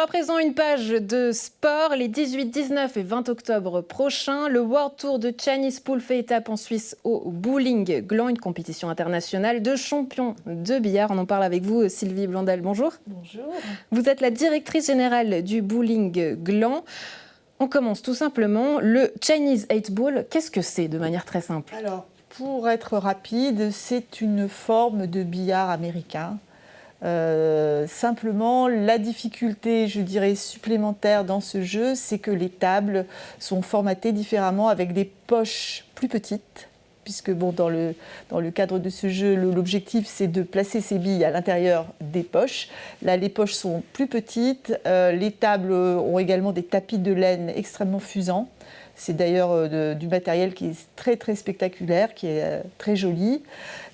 à présent une page de sport. Les 18, 19 et 20 octobre prochains, le World Tour de Chinese Pool fait étape en Suisse au Bowling-Gland, une compétition internationale de champions de billard. On en parle avec vous, Sylvie Blandel. Bonjour. Bonjour. Vous êtes la directrice générale du Bowling-Gland. On commence tout simplement. Le Chinese 8 Ball, qu'est-ce que c'est de manière très simple? Alors, pour être rapide, c'est une forme de billard américain. Simplement, la difficulté, je dirais, supplémentaire dans ce jeu, c'est que les tables sont formatées différemment avec des poches plus petites, puisque dans le cadre de ce jeu, l'objectif, c'est de placer ses billes à l'intérieur des poches. Là, les poches sont plus petites. Les tables ont également des tapis de laine extrêmement fusants. C'est d'ailleurs du matériel qui est très, très spectaculaire, qui est très joli.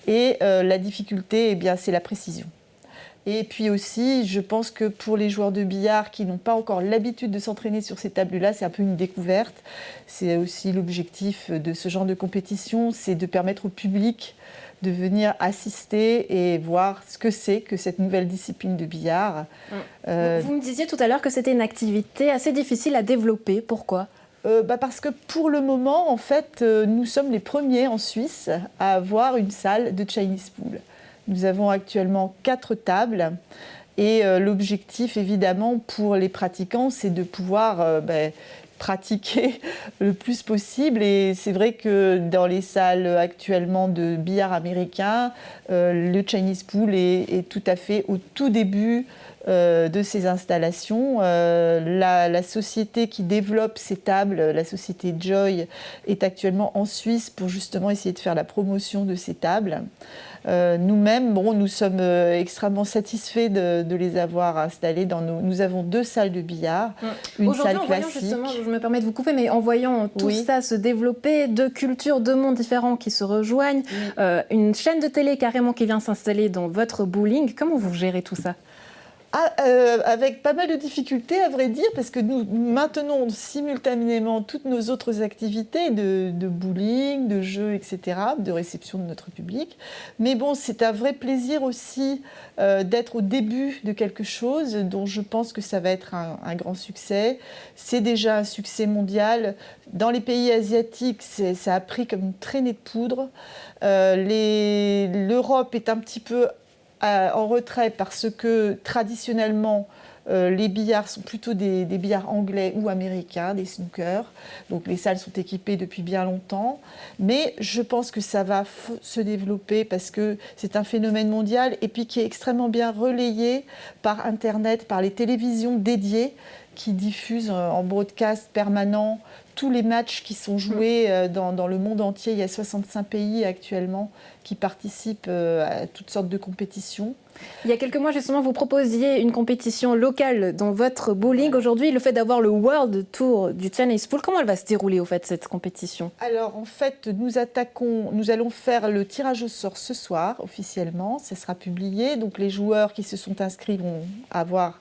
Et la difficulté, c'est la précision. Et puis aussi, je pense que pour les joueurs de billard qui n'ont pas encore l'habitude de s'entraîner sur ces tables-là, c'est un peu une découverte. C'est aussi l'objectif de ce genre de compétition, c'est de permettre au public de venir assister et voir ce que c'est que cette nouvelle discipline de billard. Vous me disiez tout à l'heure que c'était une activité assez difficile à développer. Pourquoi ? Parce que pour le moment, en fait, nous sommes les premiers en Suisse à avoir une salle de Chinese Pool. Nous avons actuellement 4 tables et l'objectif, évidemment, pour les pratiquants, c'est de pouvoir pratiquer le plus possible. Et c'est vrai que dans les salles actuellement de billard américain, le Chinese Pool est tout à fait au tout début de ces installations. La société qui développe ces tables, la société Joy, est actuellement en Suisse pour justement essayer de faire la promotion de ces tables. Nous-mêmes, nous sommes extrêmement satisfaits de les avoir installées dans nous avons 2 salles de billard, une salle classique. Justement, je me permets de vous couper, mais en voyant tout ça se développer, 2 cultures, 2 mondes différents qui se rejoignent, une chaîne de télé carrément qui vient s'installer dans votre bowling, comment vous gérez tout ça ? Avec pas mal de difficultés, à vrai dire, parce que nous maintenons simultanément toutes nos autres activités de bowling, de jeux, etc., de réception de notre public. Mais c'est un vrai plaisir aussi d'être au début de quelque chose dont je pense que ça va être un grand succès. C'est déjà un succès mondial. Dans les pays asiatiques, ça a pris comme une traînée de poudre. L'Europe est un petit peu en retrait parce que traditionnellement les billards sont plutôt des billards anglais ou américains, des snookers. Donc les salles sont équipées depuis bien longtemps. Mais je pense que ça va se développer parce que c'est un phénomène mondial et puis qui est extrêmement bien relayé par Internet, par les télévisions dédiées qui diffusent en broadcast permanent tous les matchs qui sont joués dans le monde entier. Il y a 65 pays actuellement qui participent à toutes sortes de compétitions. Il y a quelques mois, justement, vous proposiez une compétition locale dans votre bowling. Aujourd'hui, le fait d'avoir le World Tour du Chinese Pool, comment elle va se dérouler, au fait, cette compétition ? Alors, en fait, nous allons faire le tirage au sort ce soir, officiellement. Ça sera publié. Donc, les joueurs qui se sont inscrits vont avoir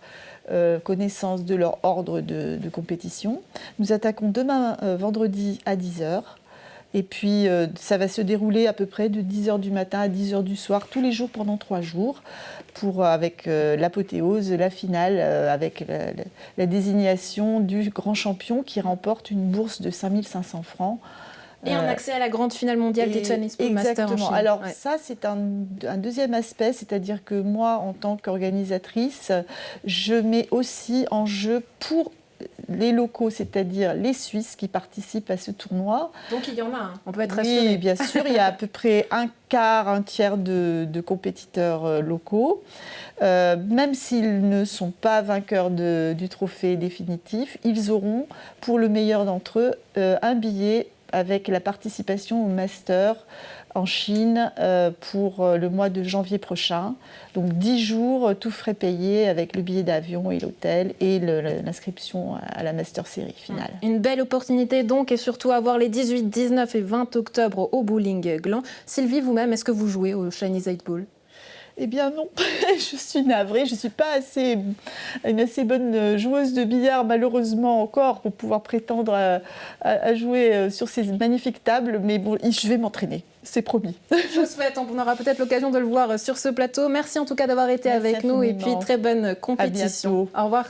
connaissance de leur ordre de compétition. Nous attaquons demain, vendredi, à 10h. Et puis, ça va se dérouler à peu près de 10h du matin à 10h du soir, tous les jours pendant 3 jours, avec l'apothéose, la finale, avec la désignation du grand champion qui remporte une bourse de 5 500 francs. Et un accès à la grande finale mondiale du Chinese Pool Master en Chine. Alors ça, c'est un deuxième aspect, c'est-à-dire que moi, en tant qu'organisatrice, je mets aussi en jeu pour les locaux, c'est-à-dire les Suisses qui participent à ce tournoi. Donc il y en a, on peut être rassuré. Oui, bien sûr, il y a à peu près un tiers de compétiteurs locaux. Même s'ils ne sont pas vainqueurs du trophée définitif, ils auront, pour le meilleur d'entre eux, un billet avec la participation au Master en Chine pour le mois de janvier prochain. Donc 10 jours, tout frais payés avec le billet d'avion et l'hôtel et l'inscription à la Master Série finale. Une belle opportunité donc et surtout à voir les 18, 19 et 20 octobre au Bowling-Gland. Sylvie, vous-même, est-ce que vous jouez au Chinese 8 Ball ? Eh bien non, je suis navrée, je ne suis pas une assez bonne joueuse de billard malheureusement encore pour pouvoir prétendre à jouer sur ces magnifiques tables, mais je vais m'entraîner, c'est promis. Je vous souhaite, on aura peut-être l'occasion de le voir sur ce plateau. Merci en tout cas d'avoir été avec nous et puis très bonne compétition. À bientôt. Au revoir.